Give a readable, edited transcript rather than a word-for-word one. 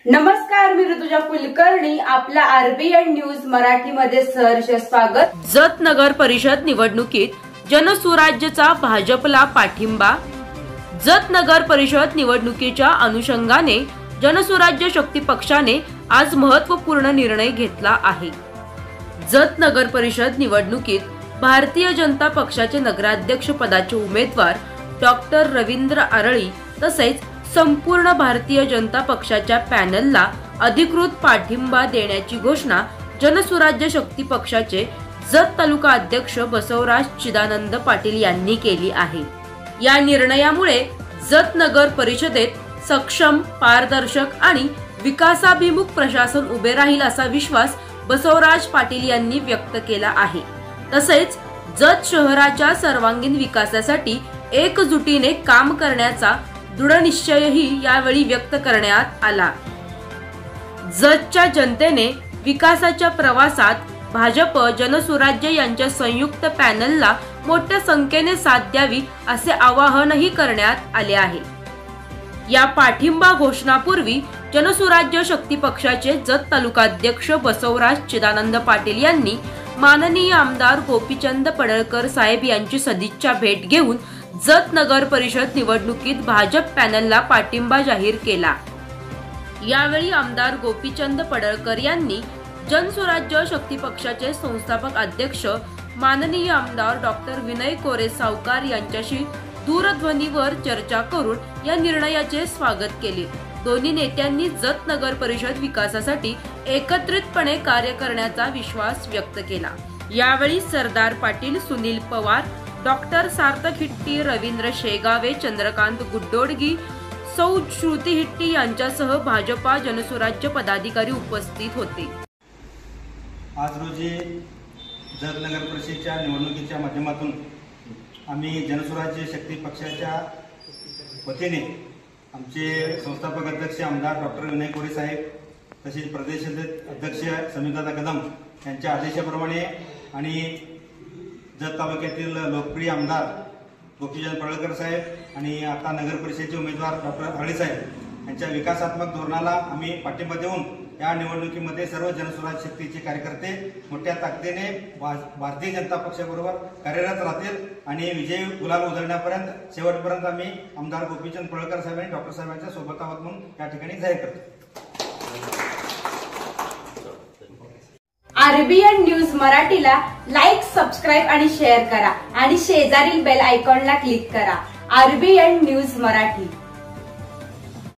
नमस्कार, मी ऋतुजा कुलकर्णी. आपला RBN news मराठीमध्ये सहर्ष स्वागत. जत नगर परिषद निवडणुकीत जनसुराज्यचा भाजपला पाठिंबा. जत नगर परिषद निवडणुकीच्या अनुषंगाने जनसुराज्य शक्ती पक्षाने आज महत्त्वपूर्ण निर्णय घेतला आहे. जत नगर परिषद निवडणुकीत भारतीय जनता पक्षाचे नगराध्यक्ष पदाचे उमेदवार डॉक्टर रवींद्र आरळी तसेच संपूर्ण भारतीय जनता पक्षाच्या पॅनलला अधिकृत पाठिंबा देण्याची घोषणा जनसुराज्य शक्ती पक्षाचे जत तालुका अध्यक्ष बसवराज चिदानंद पाटील यांनी केली आहे. या निर्णयामुळे जत नगर परिषदेत सक्षम, पारदर्शक आणि विकासाभिमुख प्रशासन उभे राहील असा विश्वास बसवराज पाटील यांनी व्यक्त केला आहे. तसेच जत शहराच्या सर्वांगीण विकासासाठी एकजुटीने काम करण्याचा दृढनिश्चयही यावेळी व्यक्त करण्यात आला. जतच्या जनतेने विकासाच्या प्रवासात भाजप, जनसुराज्य यांच्या संयुक्त पॅनलला मोठ्या संख्येने साथ द्यावी असे आवाहनही करण्यात आले आहे. या पाठिंबा घोषणापूर्वी जनसुराज्य शक्ती पक्षाचे जत तालुकाध्यक्ष बसवराज चिदानंद पाटील यांनी माननीय आमदार गोपीचंद पडळकर साहेब यांची सदिच्छा भेट घेऊन जत नगर परिषद निवडणुकीत भाजप पॅनलला पाठिंबा जाहीर केला. यावेळी आमदार गोपीचंद पडळकर यांनी जनसुराज्य शक्ती पक्षाचे संस्थापक अध्यक्ष माननीय आमदार डॉक्टर विनय कोरे सावकार यांच्याशी दूरध्वनीवर चर्चा करून या निर्णयाचे स्वागत केले. दोन्ही नेत्यांनी जत नगर परिषद विकासासाठी एकत्रितपणे कार्य करण्याचा विश्वास व्यक्त केला. यावेळी सरदार पाटील, सुनील पवार, डॉक्टर सार्थक हिट्टी, रवींद्र शेगावे, चंद्रकांत गुड्डोडगी, सौ श्रुती हिट्टी यांच्यासह भाजपा जनसुराज्य पदाधिकारी उपस्थित होते. आज रोजी जत नगर परिषदेच्या निवडणुकीच्या माध्यमातून आम्ही जनसुराज्य शक्ती पक्षाच्या वतीने आमचे संस्थापक अध्यक्ष आमदार डॉक्टर विनय कोरे साहेब तसेच प्रदेश अध्यक्ष समीरदादा कदम यांच्या आदेशाप्रमाणे आणि जत तालुक्यातील लोकप्रिय आमदार गोपीचंद पडळकर साहेब आणि आता नगर परिषदेचे उमेदवार डॉक्टर आरळी साहेब यांच्या विकासात्मक धोरणाला आम्ही पाठिंबा देऊन या निवडणुकीमध्ये सर्व जनसुराज्य शक्तीचे कार्यकर्ते मोठ्या ताकदीने भारतीय जनता पक्षाबरोबर कार्यरत राहतील आणि विजय गुलाल उधळण्यापर्यंत शेवटपर्यंत आम्ही आमदार गोपीचंद पडळकर साहेब आणि डॉक्टर साहेबांच्या सोबत आहोत म्हणून या ठिकाणी जाहीर करतो. आरबीएन न्यूज मराठीला लाईक, सबस्क्राईब आणि शेअर करा आणि शेजारील बेल आयकॉनला क्लिक करा. RBN news Marathi.